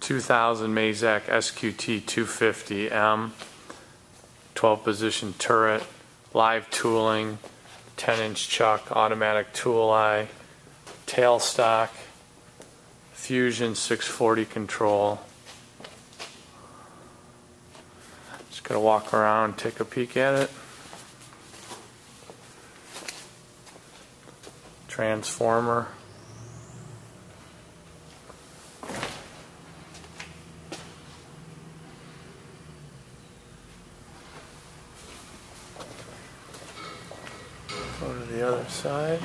2000 Mazak SQT250M 12 position turret, live tooling, 10-inch chuck, automatic tool eye, tailstock, Fusion 640 control. Just gonna walk around, take a peek at it. Transformer. Go to the other side.